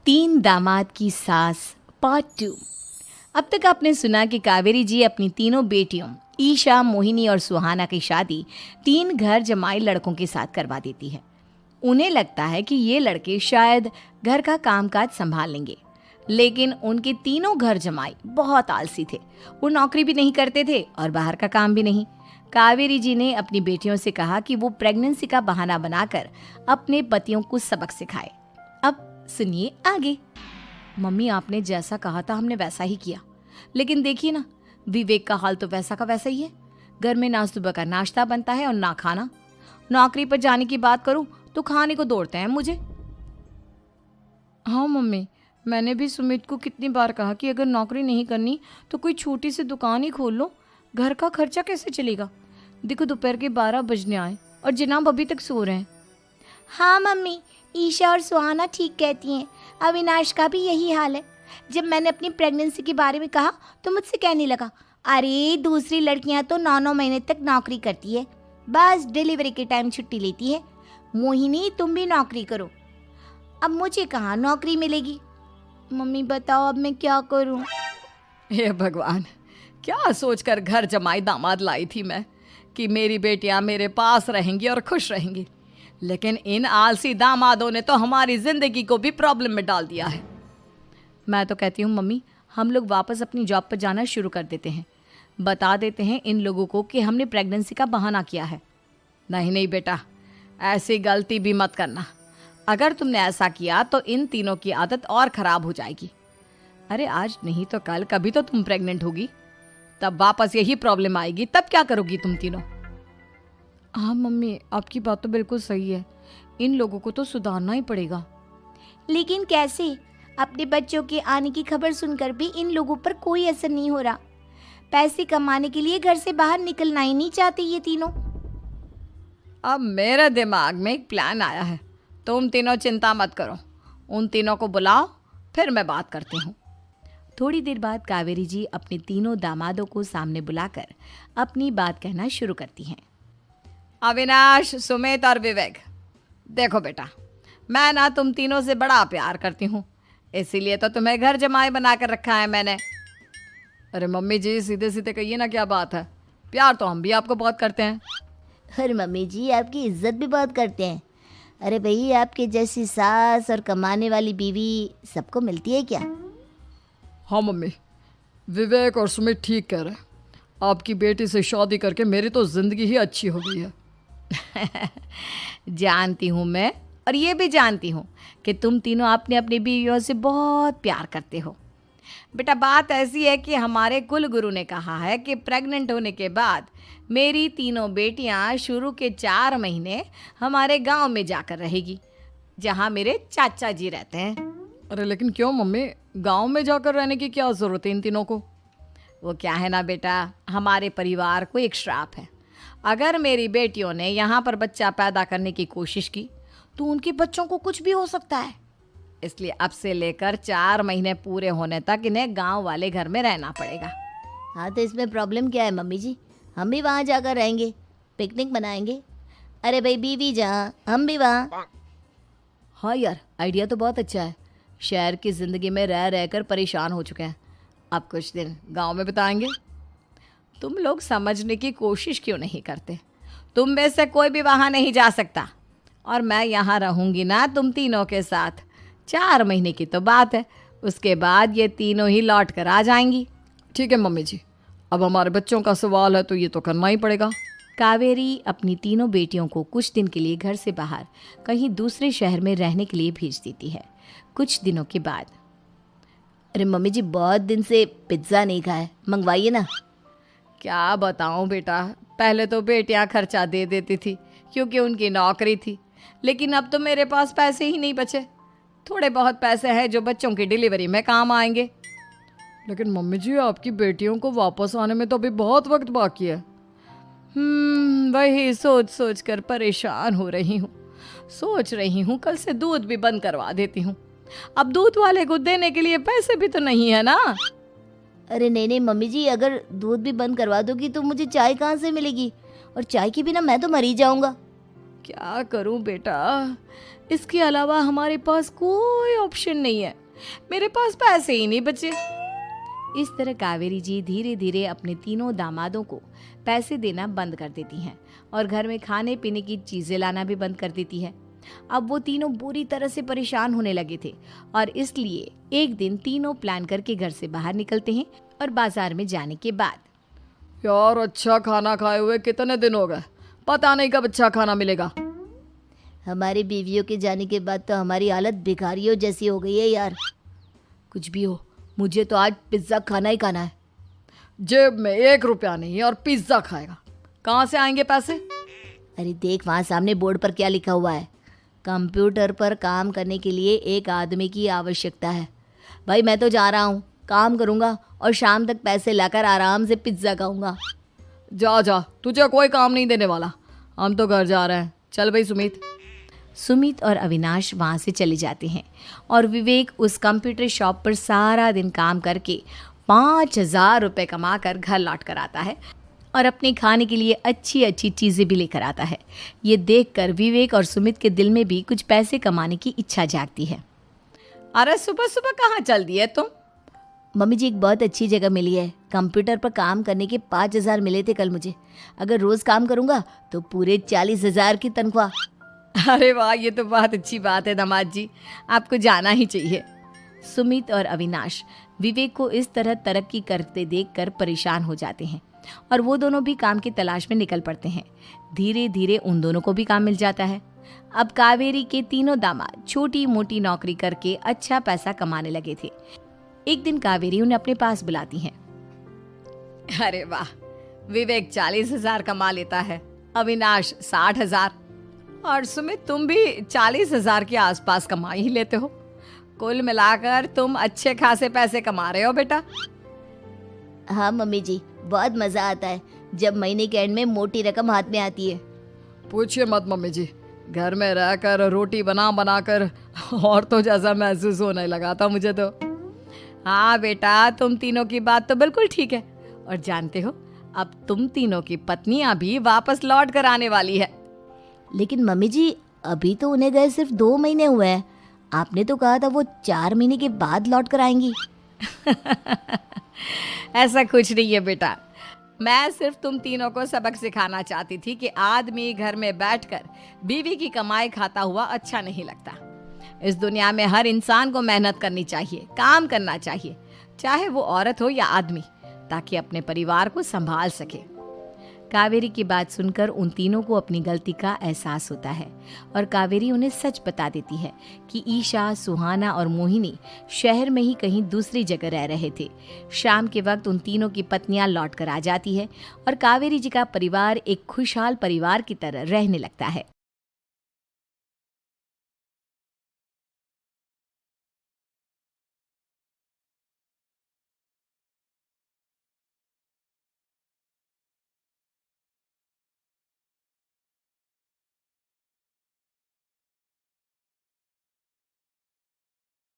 तीन दामाद की सास पार्ट 2। अब तक आपने सुना कि कावेरी जी अपनी तीनों बेटियों ईशा, मोहिनी और सुहाना की शादी तीन घर जमाई लड़कों के साथ करवा देती है। उन्हें लगता है कि ये लड़के शायद घर का कामकाज संभाल लेंगे, लेकिन उनके तीनों घर जमाई बहुत आलसी थे। वो नौकरी भी नहीं करते थे और बाहर का काम भी नहीं। कावेरी जी ने अपनी बेटियों से कहा कि वो प्रेगनेंसी का बहाना बनाकर अपने पतियों को सबक सिखाए। अब सुनिए आगे। मम्मी, आपने जैसा कहा था हमने वैसा ही किया, लेकिन देखिए ना, विवेक का हाल तो वैसा का वैसा ही है। घर में ना सुबह का नाश्ता बनता है और ना खाना। नौकरी पर जाने की बात करूं तो खाने को दौड़ते हैं मुझे। हाँ मम्मी, मैंने भी सुमित को कितनी बार कहा कि अगर नौकरी नहीं करनी तो कोई छोटी सी दुकान ही खोल लो। घर का खर्चा कैसे चलेगा? देखो दोपहर के 12 बजने आए और जनाब अभी तक सो रहे हैं। हाँ मम्मी, ईशा और सुहाना ठीक कहती हैं। अविनाश का भी यही हाल है। जब मैंने अपनी प्रेगनेंसी के बारे में कहा तो मुझसे कहने लगा, अरे दूसरी लड़कियां तो 9-9 महीने तक नौकरी करती है, बस डिलीवरी के टाइम छुट्टी लेती है। मोहिनी, तुम भी नौकरी करो। अब मुझे कहाँ नौकरी मिलेगी? मम्मी बताओ, अब मैं क्या करूँ? हे भगवान, क्या सोचकर घर जमाई दामाद लाई थी मैं कि मेरी बेटियां मेरे पास रहेंगी और खुश रहेंगी, लेकिन इन आलसी दामादों ने तो हमारी जिंदगी को भी प्रॉब्लम में डाल दिया है। मैं तो कहती हूँ मम्मी, हम लोग वापस अपनी जॉब पर जाना शुरू कर देते हैं। बता देते हैं इन लोगों को कि हमने प्रेगनेंसी का बहाना किया है। नहीं नहीं बेटा, ऐसी गलती भी मत करना। अगर तुमने ऐसा किया तो इन तीनों की आदत और ख़राब हो जाएगी। अरे आज नहीं तो कल कभी तो तुम प्रेग्नेंट होगी, तब वापस यही प्रॉब्लम आएगी। तब क्या करोगी तुम तीनों? हाँ मम्मी, आपकी बात तो बिल्कुल सही है। इन लोगों को तो सुधारना ही पड़ेगा। लेकिन कैसे? अपने बच्चों के आने की खबर सुनकर भी इन लोगों पर कोई असर नहीं हो रहा। पैसे कमाने के लिए घर से बाहर निकलना ही नहीं चाहते ये तीनों। अब मेरे दिमाग में एक प्लान आया है। तुम तीनों चिंता मत करो, उन तीनों को बुलाओ, फिर मैं बात करती हूँ। थोड़ी देर बाद कावेरी जी अपने तीनों दामादों को सामने बुलाकर अपनी बात कहना शुरू करती हैं। अविनाश, सुमित और विवेक, देखो बेटा, मैं ना तुम तीनों से बड़ा प्यार करती हूँ, इसीलिए तो तुम्हें घर जमाई बना कर रखा है मैंने। अरे मम्मी जी, सीधे सीधे कहिए ना, क्या बात है? प्यार तो हम भी आपको बहुत करते हैं। अरे मम्मी जी, आपकी इज्जत भी बहुत करते हैं। अरे भाई, आपके जैसी सास और कमाने वाली बीवी सबको मिलती है क्या? हाँ मम्मी, विवेक और सुमित ठीक कह रहे हैं। आपकी बेटी से शादी करके मेरी तो ज़िंदगी ही अच्छी हो गई है। जानती हूँ मैं, और ये भी जानती हूँ कि तुम तीनों अपने अपनी बीवियों से बहुत प्यार करते हो। बेटा, बात ऐसी है कि हमारे कुल गुरु ने कहा है कि प्रेग्नेंट होने के बाद मेरी तीनों बेटियां शुरू के 4 महीने हमारे गांव में जाकर रहेगी, जहां मेरे चाचा जी रहते हैं। अरे लेकिन क्यों मम्मी, गांव में जाकर रहने की क्या ज़रूरत है इन तीनों को? वो क्या है ना बेटा, हमारे परिवार को एक श्राप है। अगर मेरी बेटियों ने यहाँ पर बच्चा पैदा करने की कोशिश की तो उनके बच्चों को कुछ भी हो सकता है। इसलिए अब से लेकर 4 महीने पूरे होने तक इन्हें गांव वाले घर में रहना पड़ेगा। हाँ, तो इसमें प्रॉब्लम क्या है मम्मी जी? हम भी वहाँ जाकर रहेंगे, पिकनिक मनाएंगे। अरे भाई, बीवी जहाँ हम भी वहाँ। हाँ यार, आइडिया तो बहुत अच्छा है। शहर की ज़िंदगी में रह रहकर परेशान हो चुके हैं, अब कुछ दिन गांव में बिताएंगे। तुम लोग समझने की कोशिश क्यों नहीं करते? तुम में से कोई भी वहाँ नहीं जा सकता, और मैं यहाँ रहूँगी ना तुम तीनों के साथ। 4 महीने की तो बात है, उसके बाद ये तीनों ही लौट कर आ जाएंगी। ठीक है मम्मी जी, अब हमारे बच्चों का सवाल है तो ये तो करना ही पड़ेगा। कावेरी अपनी तीनों बेटियों को कुछ दिन के लिए घर से बाहर कहीं दूसरे शहर में रहने के लिए भेज देती है। कुछ दिनों के बाद, अरे मम्मी जी, बहुत दिन से पिज्ज़ा नहीं खाया, मंगवाइए ना। क्या बताऊं बेटा, पहले तो बेटियां खर्चा दे देती थी क्योंकि उनकी नौकरी थी, लेकिन अब तो मेरे पास पैसे ही नहीं बचे। थोड़े बहुत पैसे हैं जो बच्चों की डिलीवरी में काम आएंगे। लेकिन मम्मी जी, आपकी बेटियों को वापस आने में तो अभी बहुत वक्त बाकी है। वही सोच सोच कर परेशान हो रही हूँ। सोच रही हूँ कल से दूध भी बंद करवा देती हूँ। अब दूध वाले को देने के लिए पैसे भी तो नहीं है ना। अरे नहीं नहीं मम्मी जी, अगर दूध भी बंद करवा दोगी तो मुझे चाय कहाँ से मिलेगी? और चाय के बिना मैं तो मर ही जाऊंगा। क्या करूं बेटा, इसके अलावा हमारे पास कोई ऑप्शन नहीं है, मेरे पास पैसे ही नहीं बचे। इस तरह कावेरी जी धीरे धीरे अपने तीनों दामादों को पैसे देना बंद कर देती हैं और घर में खाने पीने की चीजें लाना भी बंद कर देती है। अब वो तीनों बुरी तरह से परेशान होने लगे थे और इसलिए एक दिन तीनों प्लान करके घर से बाहर निकलते हैं और बाजार में जाने के बाद यार अच्छा खाना खाए हुए कितने दिन हो गए, पता नहीं कब अच्छा खाना मिलेगा। हमारी बीवियों के जाने के बाद तो हमारी हालत भिखारियों जैसी हो गई है यार। कुछ भी हो, मुझे तो आज पिज्ज़ा खाना ही खाना है। जेब में 1 रुपया नहीं और पिज्ज़ा खाएगा, कहाँ से आएंगे पैसे? अरे देख वहाँ सामने बोर्ड पर क्या लिखा हुआ है, कंप्यूटर पर काम करने के लिए एक आदमी की आवश्यकता है। भाई मैं तो जा रहा हूँ, काम करूँगा और शाम तक पैसे लाकर आराम से पिज्ज़ा खाऊंगा। जा जा, तुझे कोई काम नहीं देने वाला, हम तो घर जा रहे हैं। चल भाई सुमित। सुमित और अविनाश वहाँ से चले जाते हैं और विवेक उस कंप्यूटर शॉप पर सारा दिन काम करके 5,000 रुपये कमा कर घर लौट कर आता है और अपने खाने के लिए अच्छी अच्छी चीज़ें भी लेकर आता है। ये देखकर विवेक और सुमित के दिल में भी कुछ पैसे कमाने की इच्छा जागती है। अरे सुबह सुबह कहाँ चल दी है तुम? मम्मी जी एक बहुत अच्छी जगह मिली है, कंप्यूटर पर काम करने के 5,000 मिले थे कल मुझे। अगर रोज़ काम करूँगा तो पूरे 40,000 की तनख्वाह। अरे वाह, ये तो बहुत अच्छी बात है दामाद जी, आपको जाना ही चाहिए। सुमित और अविनाश विवेक को इस तरह तरक्की करते देखकर परेशान हो जाते हैं और वो दोनों भी काम की तलाश में निकल पड़ते हैं। धीरे धीरे उन दोनों को भी काम मिल जाता है। अब कावेरी के तीनों दामाद छोटी मोटी नौकरी करके अच्छा पैसा कमाने लगे थे। एक दिन कावेरी उन्हें अपने पास बुलाती है। अरे वाह, विवेक 40,000 कमा लेता है, अविनाश 60,000 और सुमित तुम भी 40,000 के आसपास कमा ही लेते हो। कुल मिलाकर तुम अच्छे खासे पैसे कमा रहे हो बेटा। हाँ मम्मी जी, बहुत मज़ा आता है जब महीने के एंड में मोटी रकम हाथ में आती है। पूछिए मत मम्मी जी, घर में रहकर रोटी बना बना कर औरतों जैसा महसूस होने लगा था मुझे तो। हाँ बेटा, तुम तीनों की बात तो बिल्कुल ठीक है और जानते हो अब तुम तीनों की पत्नियां भी वापस लौट कर आने वाली है। लेकिन मम्मी जी अभी तो उन्हें गए सिर्फ 2 महीने हुए हैं, आपने तो कहा था वो 4 महीने के बाद लौट कर आएंगी। ऐसा कुछ नहीं है बेटा, मैं सिर्फ तुम तीनों को सबक सिखाना चाहती थी कि आदमी घर में बैठकर बीवी की कमाई खाता हुआ अच्छा नहीं लगता। इस दुनिया में हर इंसान को मेहनत करनी चाहिए, काम करना चाहिए, चाहे वो औरत हो या आदमी, ताकि अपने परिवार को संभाल सके। कावेरी की बात सुनकर उन तीनों को अपनी गलती का एहसास होता है और कावेरी उन्हें सच बता देती है कि ईशा, सुहाना और मोहिनी शहर में ही कहीं दूसरी जगह रह रहे थे। शाम के वक्त उन तीनों की पत्नियां लौट कर आ जाती है और कावेरी जी का परिवार एक खुशहाल परिवार की तरह रहने लगता है।